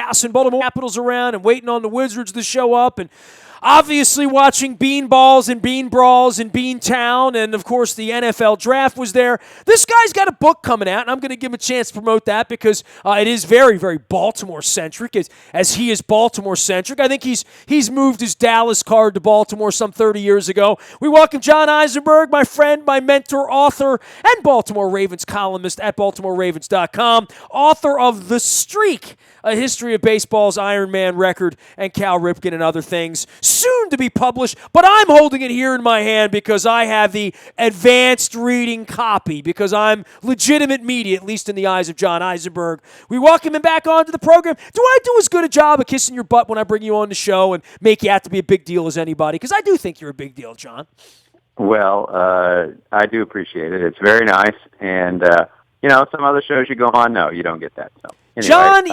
passing Baltimore Capitals around and waiting on the Wizards to show up, and obviously watching Bean Balls and Bean Brawls in Bean Town, and of course the NFL Draft was there. This guy's got a book coming out, and I'm going to give him a chance to promote that because it is very, very Baltimore-centric, as he is Baltimore-centric. I think he's moved his Dallas card to Baltimore some 30 years ago. We welcome John Eisenberg, my friend, my mentor, author, and Baltimore Ravens columnist at BaltimoreRavens.com, author of The Streak, A History of Baseball's Iron Man record, and Cal Ripken and other things, soon to be published, but I'm holding it here in my hand because I have the advanced reading copy, because I'm legitimate media, at least in the eyes of John Eisenberg. We welcome him back onto the program. Do I do as good a job of kissing your butt when I bring you on the show and make you out to be a big deal as anybody? Because I do think you're a big deal, John. Well, I do appreciate it. It's very nice. And, some other shows you go on, no, you don't get that. So, anyway, John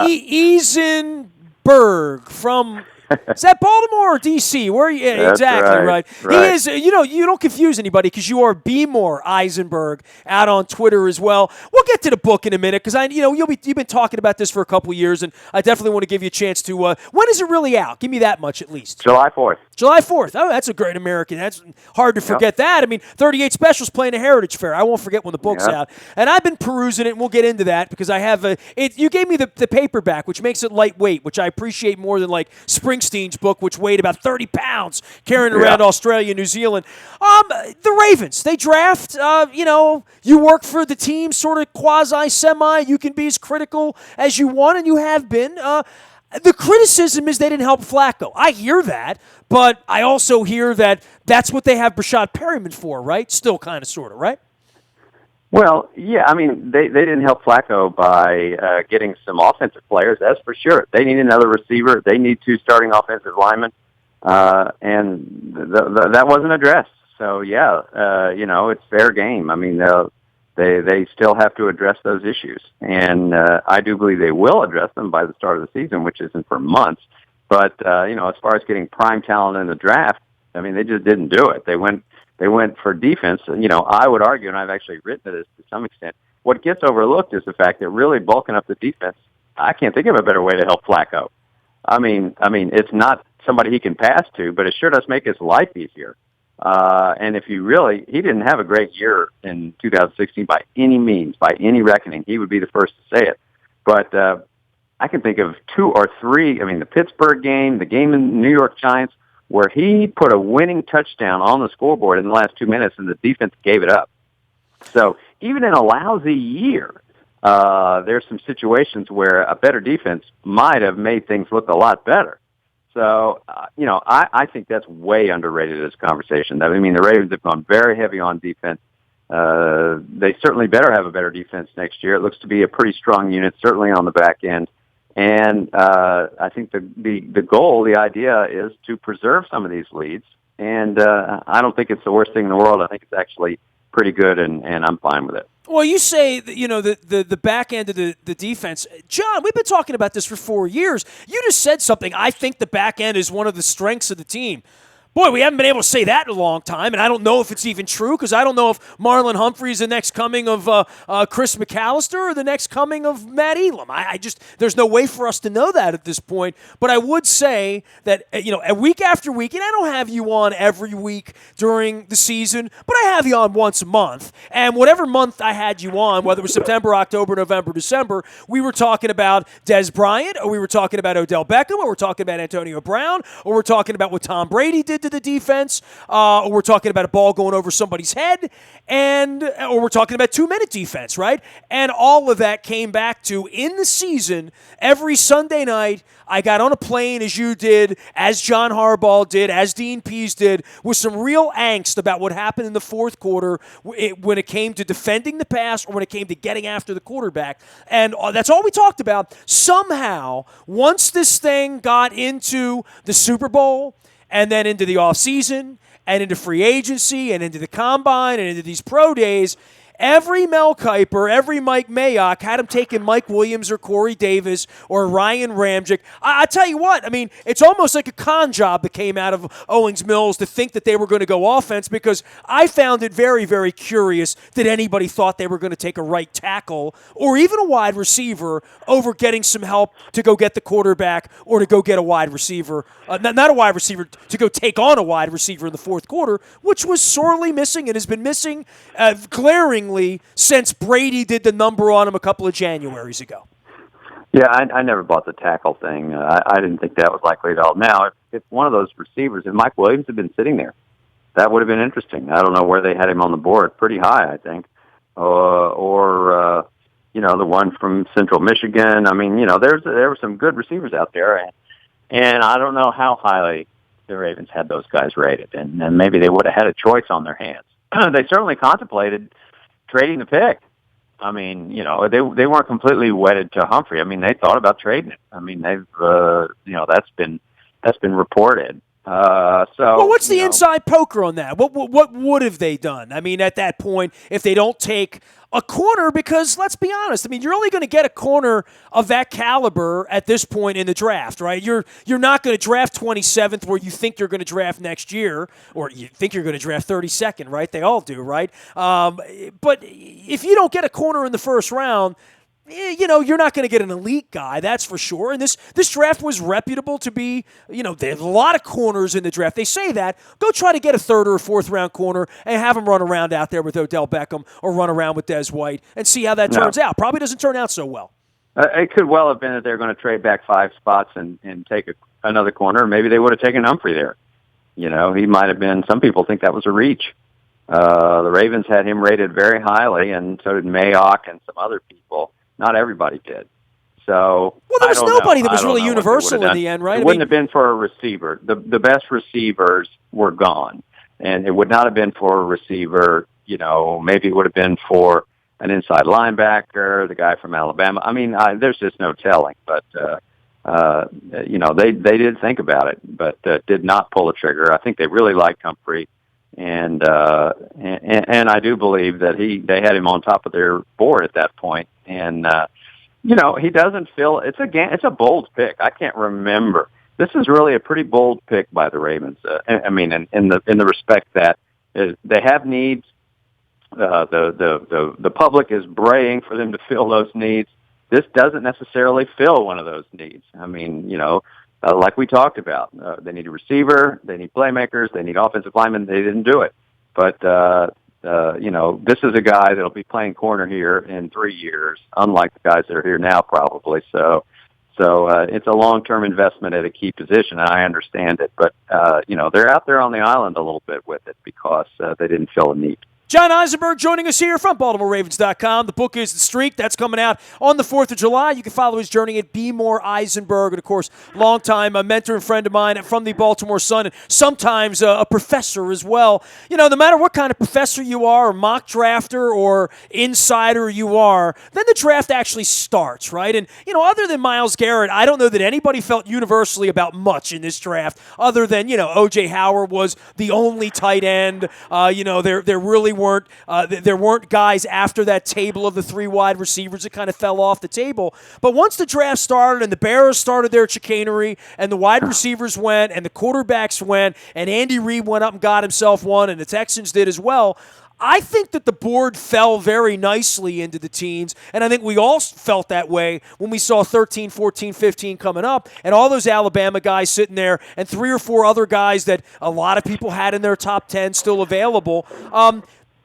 Eisenberg from... Is that Baltimore or D.C.? Where are you? Yeah, exactly right. He is. You don't confuse anybody because you are B-more Eisenberg out on Twitter as well. We'll get to the book in a minute because you've been talking about this for a couple of years, and I definitely want to give you a chance to. When is it really out? Give me that much at least. July 4th. July 4th. Oh, that's a great American. That's hard to forget that. I mean, 38 Specials playing a Heritage Fair. I won't forget when the book's out. And I've been perusing it, and we'll get into that because I have you gave me the paperback, which makes it lightweight, which I appreciate more than like Springsteen's book, which weighed about 30 pounds, carrying around Australia and New Zealand. The Ravens, they draft. You work for the team, sort of quasi-semi. You can be as critical as you want, and you have been. The criticism is they didn't help Flacco. I hear that, but I also hear that that's what they have Brashad Perryman for, right? Still kind of, sort of, right? Well, yeah, I mean, they didn't help Flacco by getting some offensive players, that's for sure. They need another receiver. They need 2 starting offensive linemen, and that wasn't addressed. So, it's fair game. I mean, they still have to address those issues, and I do believe they will address them by the start of the season, which isn't for months. But, as far as getting prime talent in the draft, I mean, they just didn't do it. They went for defense. And, I would argue, and I've actually written this to some extent, what gets overlooked is the fact that really bulking up the defense, I can't think of a better way to help Flacco. I mean, it's not somebody he can pass to, but it sure does make his life easier. And if he didn't have a great year in 2016 by any means, by any reckoning. He would be the first to say it. But I can think of 2 or 3, the Pittsburgh game, the game in the New York Giants, where he put a winning touchdown on the scoreboard in the last 2 minutes and the defense gave it up. So even in a lousy year, there's some situations where a better defense might have made things look a lot better. So, I think that's way underrated in this conversation. I mean, the Ravens have gone very heavy on defense. They certainly better have a better defense next year. It looks to be a pretty strong unit, certainly on the back end. And I think the goal, the idea is to preserve some of these leads. And I don't think it's the worst thing in the world. I think it's actually pretty good, and I'm fine with it. Well, you say that, the back end of the defense. John, we've been talking about this for 4 years. You just said something. I think the back end is one of the strengths of the team. Boy, we haven't been able to say that in a long time, and I don't know if it's even true because I don't know if Marlon Humphrey is the next coming of Chris McAllister or the next coming of Matt Elam. There's no way for us to know that at this point. But I would say that, week after week, and I don't have you on every week during the season, but I have you on once a month. And whatever month I had you on, whether it was September, October, November, December, we were talking about Dez Bryant, or we were talking about Odell Beckham, or we're talking about Antonio Brown, or we're talking about what Tom Brady did to the defense, or we're talking about a ball going over somebody's head, or we're talking about 2-minute defense, right? And all of that came back to, in the season, every Sunday night, I got on a plane, as you did, as John Harbaugh did, as Dean Pease did, with some real angst about what happened in the fourth quarter when it came to defending the pass or when it came to getting after the quarterback. And that's all we talked about. Somehow, once this thing got into the Super Bowl, and then into the offseason, and into free agency, and into the combine, and into these pro days, every Mel Kiper, every Mike Mayock had him taking Mike Williams or Corey Davis or Ryan Ramczyk. I tell you what, I mean, it's almost like a con job that came out of Owings Mills to think that they were going to go offense, because I found it very, very curious that anybody thought they were going to take a right tackle or even a wide receiver over getting some help to go get the quarterback or to go get a wide receiver, not a wide receiver, to go take on a wide receiver in the fourth quarter, which was sorely missing and has been missing glaringly since Brady did the number on him a couple of Januaries ago. Yeah, I never bought the tackle thing. I didn't think that was likely at all. Now, if one of those receivers, if Mike Williams had been sitting there, that would have been interesting. I don't know where they had him on the board, pretty high, I think, or the one from Central Michigan. I mean, there were some good receivers out there, and I don't know how highly the Ravens had those guys rated, and maybe they would have had a choice on their hands. They certainly contemplated trading the pick. I mean, they weren't completely wedded to Humphrey. I mean, they thought about trading it. I mean, they've that's been reported. Well, what's the inside poker on that? What would have they done? I mean, at that point, if they don't take a corner, because let's be honest, I mean, you're only going to get a corner of that caliber at this point in the draft, right? You're not going to draft 27th where you think you're going to draft next year, or you think you're going to draft 32nd, right? They all do, right? But if you don't get a corner in the first round, you're not going to get an elite guy, that's for sure. And this draft was reputable to be, there's a lot of corners in the draft. They say that. Go try to get a third or a fourth round corner and have him run around out there with Odell Beckham or run around with Des White and see how that turns out. Probably doesn't turn out so well. It could well have been that they're going to trade back 5 spots and take another corner. Maybe they would have taken Humphrey there. He might have been, some people think that was a reach. The Ravens had him rated very highly, and so did Mayock and some other people. Not everybody did. So, well, there was nobody that was really universal in the end, right? It wouldn't have been for a receiver. The best receivers were gone. And it would not have been for a receiver, maybe it would have been for an inside linebacker, the guy from Alabama. I mean, there's just no telling. But, they did think about it, but did not pull the trigger. I think they really liked Humphrey. And I do believe that they had him on top of their board at that point. And, he doesn't feel it's a bold pick. I can't remember. This is really a pretty bold pick by the Ravens. I mean, in the respect that they have needs. The public is braying for them to fill those needs. This doesn't necessarily fill one of those needs. I mean, like we talked about, they need a receiver, they need playmakers, they need offensive linemen. They didn't do it. But, this is a guy that'll be playing corner here in 3 years, unlike the guys that are here now probably. So it's a long-term investment at a key position, and I understand it. But, they're out there on the island a little bit with it because they didn't fill a need. John Eisenberg joining us here from BaltimoreRavens.com. The book is The Streak. That's coming out on the 4th of July. You can follow his journey at Be More Eisenberg. And, of course, longtime mentor and friend of mine from the Baltimore Sun, and sometimes a professor as well. No matter what kind of professor you are, or mock drafter or insider you are, then the draft actually starts, right? And, other than Myles Garrett, I don't know that anybody felt universally about much in this draft other than, O.J. Howard was the only tight end. There really weren't guys after that table of the 3 wide receivers that kind of fell off the table. But once the draft started and the Bears started their chicanery and the wide receivers went and the quarterbacks went and Andy Reid went up and got himself one and the Texans did as well, I think that the board fell very nicely into the teens, and I think we all felt that way when we saw 13, 14, 15 coming up, and all those Alabama guys sitting there, and 3 or 4 other guys that a lot of people had in their top 10 still available.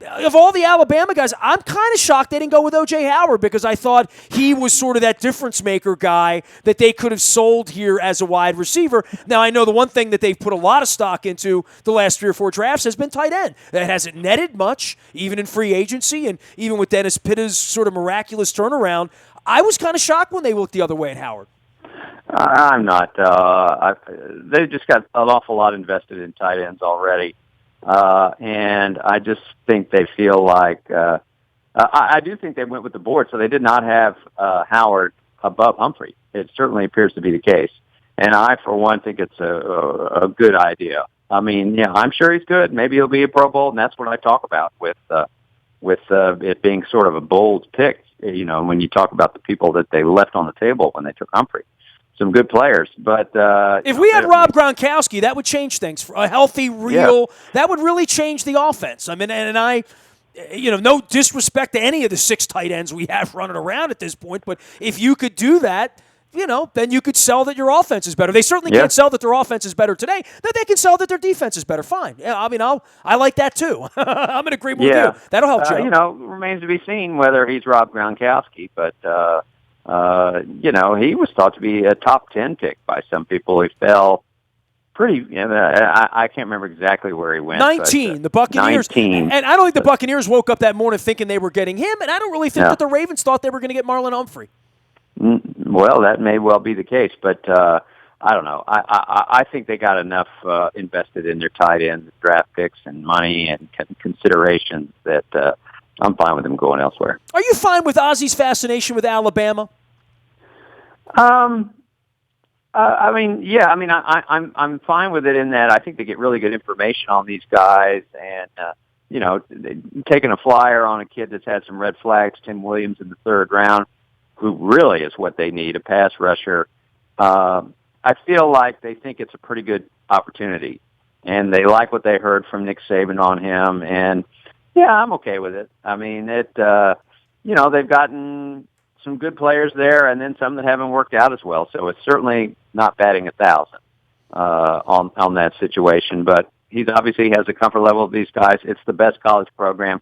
Of all the Alabama guys, I'm kind of shocked they didn't go with O.J. Howard because I thought he was sort of that difference-maker guy that they could have sold here as a wide receiver. Now, I know the one thing that they've put a lot of stock into the last 3 or 4 drafts has been tight end. That hasn't netted much, even in free agency, and even with Dennis Pitta's sort of miraculous turnaround. I was kind of shocked when they looked the other way at Howard. I'm not. They've just got an awful lot invested in tight ends already. And I just think they feel like I do think they went with the board, so they did not have Howard above Humphrey. It certainly appears to be the case, and I, for one, think it's a good idea. I mean, I'm sure he's good. Maybe he'll be a Pro Bowl, and that's what I talk about with with it being sort of a bold pick. When you talk about the people that they left on the table when they took Humphrey, some good players. But if we had Rob Gronkowski, that would change things. For a healthy, real, that would really change the offense. I mean, and I. No disrespect to any of the 6 tight ends we have running around at this point, but if you could do that, then you could sell that your offense is better. They certainly can't sell that their offense is better today. That they can sell that their defense is better. Fine. Yeah, I mean, I like that too. I'm in agreement with you. That'll help Joe. Remains to be seen whether he's Rob Gronkowski, but he was thought to be a top 10 pick by some people. He fell pretty. I can't remember exactly where he went. 19, but, the Buccaneers. 19. And I don't think the Buccaneers woke up that morning thinking they were getting him, and I don't really think that the Ravens thought they were going to get Marlon Humphrey. Well, that may well be the case, but I don't know. I think they got enough invested in their tight ends, draft picks, and money and considerations that I'm fine with them going elsewhere. Are you fine with Ozzy's fascination with Alabama? I'm fine with it in that I think they get really good information on these guys, and taking a flyer on a kid that's had some red flags, Tim Williams in the 3rd round, who really is what they need, a pass rusher. I feel like they think it's a pretty good opportunity, and they like what they heard from Nick Saban on him, and I'm okay with it. I mean, they've gotten some good players there, and then some that haven't worked out as well. So it's certainly not batting 1,000 on that situation. But he obviously has the comfort level of these guys. It's the best college program.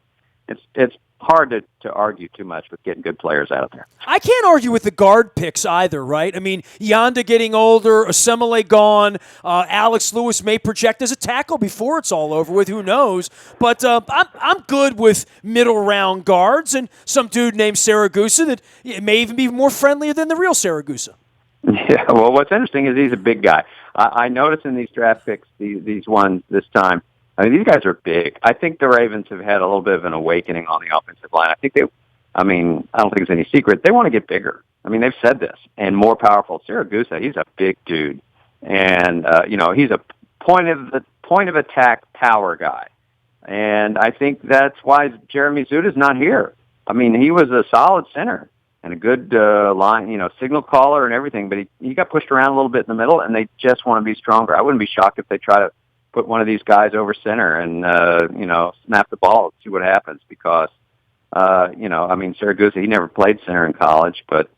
It's hard to argue too much with getting good players out of there. I can't argue with the guard picks either, right? I mean, Yonda getting older, Asemele gone, Alex Lewis may project as a tackle before it's all over with. Who knows? But I'm good with middle round guards and some dude named Saragusa that may even be more friendlier than the real Saragusa. Yeah, well, what's interesting is he's a big guy. I noticed in these draft picks, these ones this time, I mean, these guys are big. I think the Ravens have had a little bit of an awakening on the offensive line. I don't think it's any secret. They want to get bigger. I mean, they've said this, and more powerful. Saragusa, he's a big dude. And, he's a point of attack power guy. And I think that's why Jeremy Zutta's not here. I mean, he was a solid center and a good line, signal caller and everything, but he got pushed around a little bit in the middle, and they just want to be stronger. I wouldn't be shocked if they try to put one of these guys over center and, snap the ball and see what happens because, Saragusa, he never played center in college, but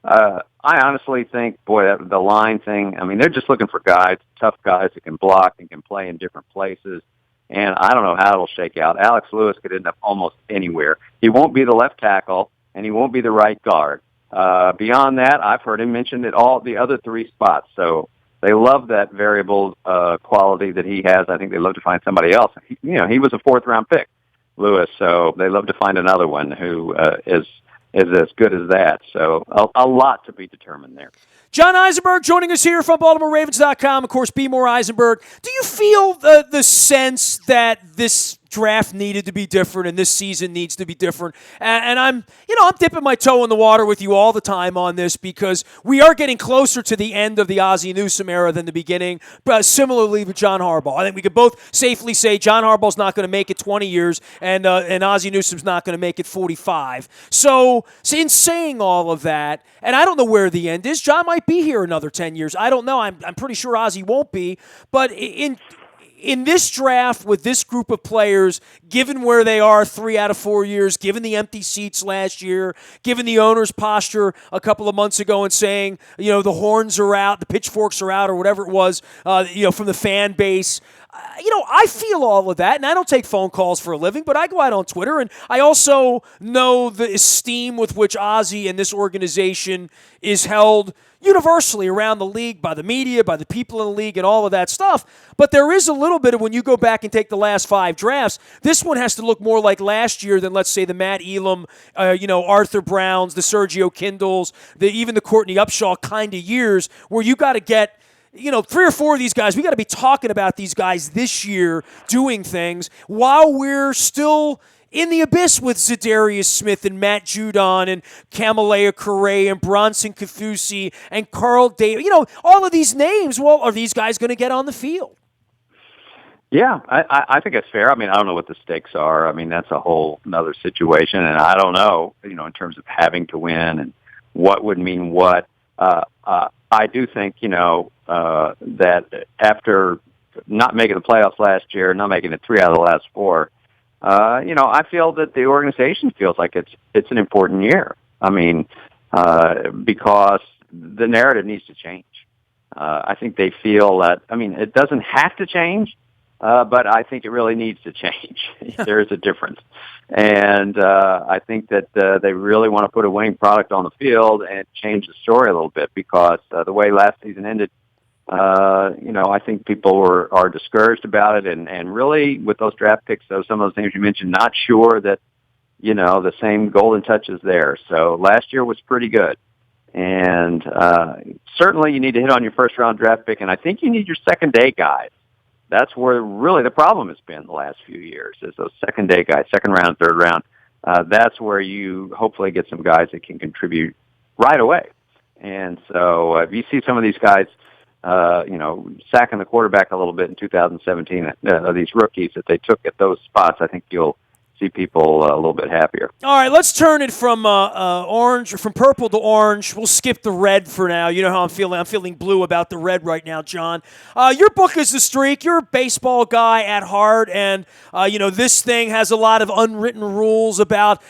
I honestly think, the line thing, I mean, they're just looking for guys, tough guys that can block and can play in different places, and I don't know how it'll shake out. Alex Lewis could end up almost anywhere. He won't be the left tackle, and he won't be the right guard. Beyond that, I've heard him mentioned at all the other 3 spots, so they love that variable quality that he has. I think they love to find somebody else. He was a 4th-round pick, Lewis, so they love to find another one who is as good as that. So a lot to be determined there. John Eisenberg joining us here from BaltimoreRavens.com. Of course, Be More Eisenberg. Do you feel the sense that this draft needed to be different and this season needs to be different? And I'm dipping my toe in the water with you all the time on this because we are getting closer to the end of the Ozzie Newsome era than the beginning, but similarly with John Harbaugh. I think we could both safely say John Harbaugh's not going to make it 20 years and Ozzie Newsome's not going to make it 45. So in saying all of that, and I don't know where the end is, John might be here another 10 years. I don't know. I'm pretty sure Ozzie won't be. But in this draft with this group of players, given where they are 3 out of 4 years, given the empty seats last year, given the owner's posture a couple of months ago and saying, the horns are out, the pitchforks are out, or whatever it was, from the fan base, I feel all of that, and I don't take phone calls for a living, but I go out on Twitter, and I also know the esteem with which Ozzie and this organization is held universally around the league by the media, by the people in the league, and all of that stuff. But there is a little bit of, when you go back and take the last 5 drafts, this one has to look more like last year than, let's say, the Matt Elam, Arthur Browns, the Sergio Kindles, even the Courtney Upshaw kind of years where you got to get 3 or 4 of these guys, we got to be talking about these guys this year doing things while we're still in the abyss with Za'Darius Smith and Matt Judon and Kamalea Correa and Bronson Kafusi and Carl Davis. All of these names, well, are these guys going to get on the field? Yeah, I think it's fair. I mean, I don't know what the stakes are. I mean, that's a whole another situation, and I don't know, in terms of having to win and what would mean what. I do think, that after not making the playoffs last year, not making it 3 out of the last 4, I feel that the organization feels like it's an important year. I mean, because the narrative needs to change. I think they feel that. I mean, it doesn't have to change. But I think it really needs to change. There is a difference. And I think that they really want to put a winning product on the field and change the story a little bit because the way last season ended, I think people are discouraged about it. And really, with those draft picks, some of those names you mentioned, not sure that, the same golden touch is there. So last year was pretty good. And certainly you need to hit on your first-round draft pick, and I think you need your second-day guys. That's where really the problem has been the last few years is those second-day guys, second round, third round. That's where you hopefully get some guys that can contribute right away. And so if you see some of these guys, sacking the quarterback a little bit in 2017, these rookies that they took at those spots, I think you'll see people a little bit happier. All right, let's turn it from orange, or from purple to orange. We'll skip the red for now. You know how I'm feeling. I'm feeling blue about the red right now, John. Your book is The Streak. You're a baseball guy at heart, and this thing has a lot of unwritten rules about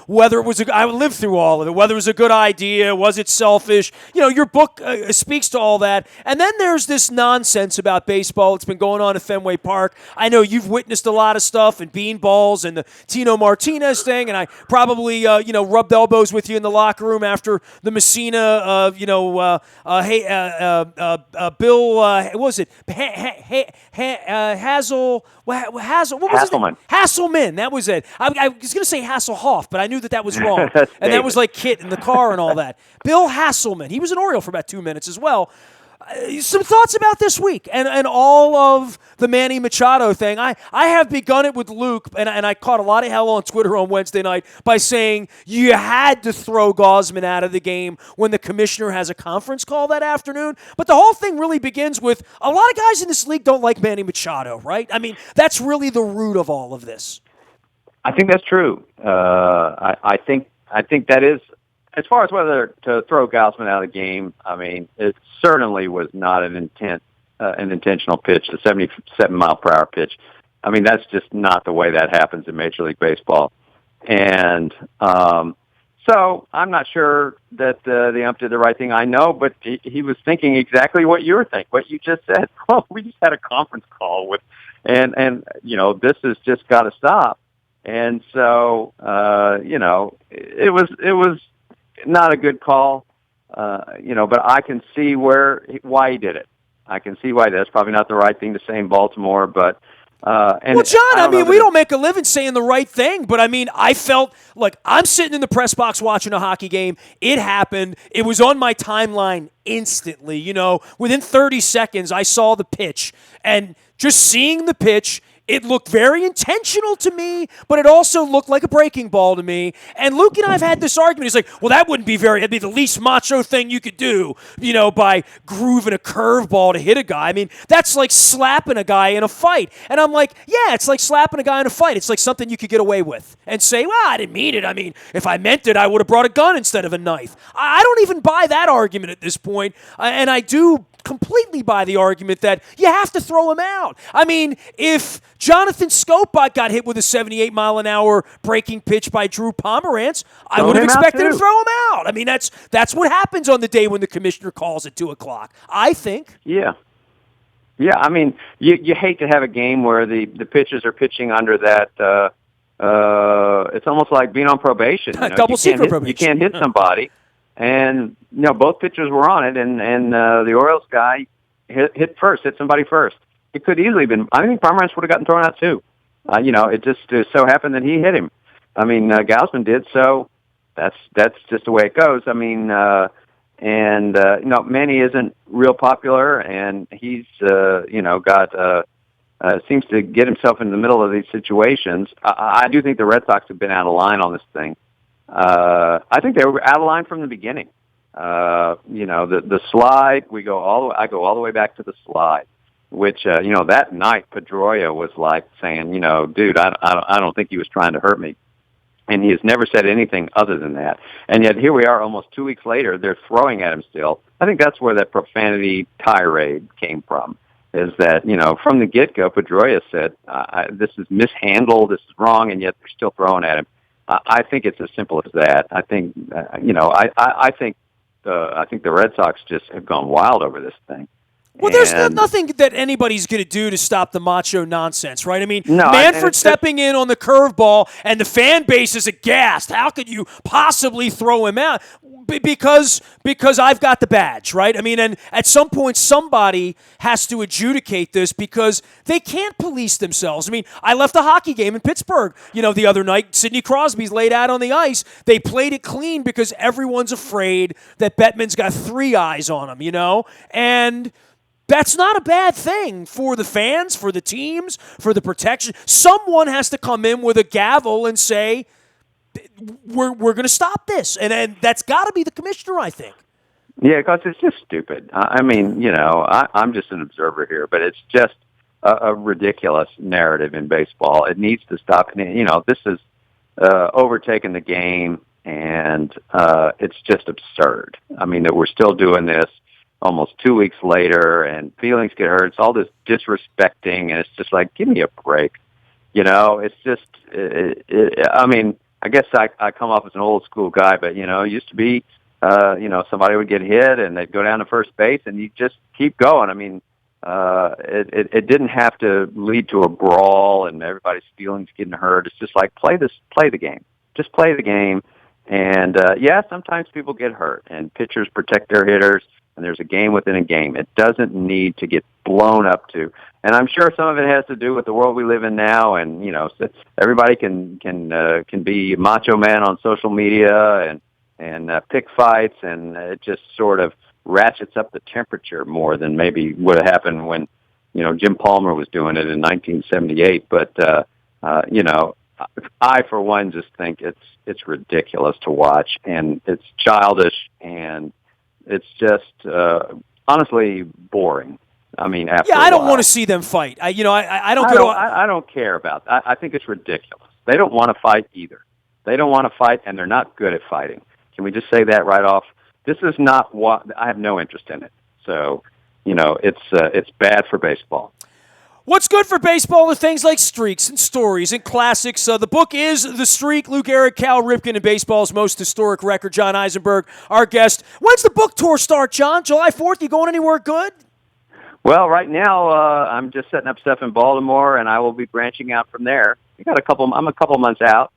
whether it was. I lived through all of it. Whether it was a good idea, was it selfish? Your book speaks to all that. And then there's this nonsense about baseball. It's been going on at Fenway Park. I know you've witnessed a lot of stuff and beanballs and the Tino Martinez thing, and I probably rubbed elbows with you in the locker room after the Messina, Bill, what was it? Hasselman. That was it. I was going to say Hasselhoff, but I knew that was wrong. And that was like Kit in the car and all that. Bill Hasselman. He was an Oriole for about 2 minutes as well. Some thoughts about this week and all of the Manny Machado thing. I have begun it with Luke, and I caught a lot of hell on Twitter on Wednesday night by saying you had to throw Gausman out of the game when the commissioner has a conference call that afternoon. But the whole thing really begins with a lot of guys in this league don't like Manny Machado, right? I mean, that's really the root of all of this. I think that's true. I think that is. As far as whether to throw Gausman out of the game, I mean, it certainly was not an intentional pitch, the 77-mile-per-hour pitch. I mean, that's just not the way that happens in Major League Baseball. And so I'm not sure that the ump did the right thing. I know, but he was thinking exactly what you were thinking, what you just said. Oh, we just had a conference call with, and this has just got to stop. And so, it was not a good call, but I can see why he did it. I can see why that's probably not the right thing to say in Baltimore, but John, I mean, we don't make a living saying the right thing, but I mean, I felt like I'm sitting in the press box watching a hockey game. It happened. It was on my timeline instantly. Within 30 seconds, I saw the pitch, and just seeing the pitch, it looked very intentional to me, but it also looked like a breaking ball to me. And Luke and I have had this argument. He's like, well, that'd be the least macho thing you could do, by grooving a curveball to hit a guy. I mean, that's like slapping a guy in a fight. And I'm like, yeah, it's like slapping a guy in a fight. It's like something you could get away with and say, well, I didn't mean it. I mean, if I meant it, I would have brought a gun instead of a knife. I don't even buy that argument at this point. And I do completely buy the argument that you have to throw him out. I mean, if Jonathan Skopot got hit with a 78-mile-an-hour breaking pitch by Drew Pomerantz, I would have expected him to throw him out. I mean, that's what happens on the day when the commissioner calls at 2 o'clock, I think. Yeah. Yeah, I mean, you hate to have a game where the pitchers are pitching under that. It's almost like being on probation. Double secret probation. You can't hit somebody. And, both pitchers were on it, and the Orioles guy hit somebody first. It could easily have been. I think Pomerantz would have gotten thrown out too. It just so happened that he hit him. I mean, Gausman did, so that's just the way it goes. I mean, Manny isn't real popular, and he's, seems to get himself in the middle of these situations. I do think the Red Sox have been out of line on this thing. I think they were out of line from the beginning. The slide, I go all the way back to the slide. which, that night Pedroia was like saying, dude, I don't think he was trying to hurt me. And he has never said anything other than that. And yet here we are almost 2 weeks later, they're throwing at him still. I think that's where that profanity tirade came from, is that, from the get-go, Pedroia said, this is mishandled, this is wrong, and yet they're still throwing at him. I think it's as simple as that. I think, I think the Red Sox just have gone wild over this thing. Well, there's nothing that anybody's going to do to stop the macho nonsense, right? I mean, no, Manfred stepping in on the curveball, and the fan base is aghast. How could you possibly throw him out? Because I've got the badge, right? I mean, and at some point, somebody has to adjudicate this because they can't police themselves. I mean, I left a hockey game in Pittsburgh, the other night. Sidney Crosby's laid out on the ice. They played it clean because everyone's afraid that Bettman's got three eyes on him, and that's not a bad thing for the fans, for the teams, for the protection. Someone has to come in with a gavel and say, we're going to stop this. And that's got to be the commissioner, I think. Yeah, because it's just stupid. I mean, I'm just an observer here, but it's just a ridiculous narrative in baseball. It needs to stop. This is overtaking the game, and it's just absurd. I mean, that we're still doing this almost 2 weeks later, and feelings get hurt. It's all this disrespecting, and it's just like, give me a break. It's just, I mean, I guess I come off as an old school guy, but, it used to be, somebody would get hit, and they'd go down to first base, and you just keep going. I mean, it didn't have to lead to a brawl and everybody's feelings getting hurt. It's just like, play the game. Just play the game. And, sometimes people get hurt, and pitchers protect their hitters, and there's a game within a game. It doesn't need to get blown up to. And I'm sure some of it has to do with the world we live in now, and, everybody can be macho man on social media and pick fights, and it just sort of ratchets up the temperature more than maybe would have happened when, Jim Palmer was doing it in 1978. But, I, for one, just think it's ridiculous to watch, and it's childish, and it's just honestly boring. I mean, after I don't want to see them fight. I don't care about that. I think it's ridiculous. They don't want to fight either. They don't want to fight, and they're not good at fighting. Can we just say that right off? This is not what I have no interest in it. So, it's bad for baseball. What's good for baseball are things like streaks and stories and classics. The book is The Streak. Lou Gehrig, Cal Ripken, and baseball's most historic record. John Eisenberg, our guest. When's the book tour start, John? July 4th? You going anywhere good? Well, right now I'm just setting up stuff in Baltimore, and I will be branching out from there. I'm a couple months out.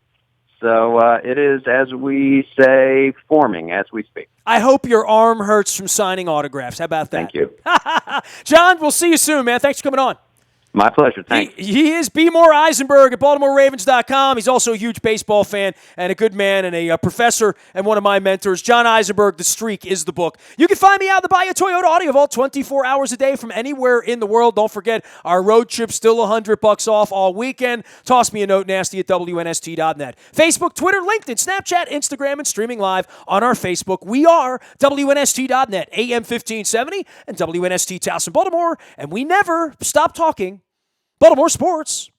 So it is, as we say, forming as we speak. I hope your arm hurts from signing autographs. How about that? Thank you. John, we'll see you soon, man. Thanks for coming on. My pleasure. Thanks. He is B. Moore Eisenberg at BaltimoreRavens.com. He's also a huge baseball fan and a good man and a professor and one of my mentors. John Eisenberg, The Streak is the book. You can find me out at the Bayou Toyota Audio Vault 24 hours a day from anywhere in the world. Don't forget, our road trip's still $100 off all weekend. Toss me a note, nasty at WNST.net. Facebook, Twitter, LinkedIn, Snapchat, Instagram, and streaming live on our Facebook. We are WNST.net, AM 1570, and WNST Towson, Baltimore, and we never stop talking Baltimore sports.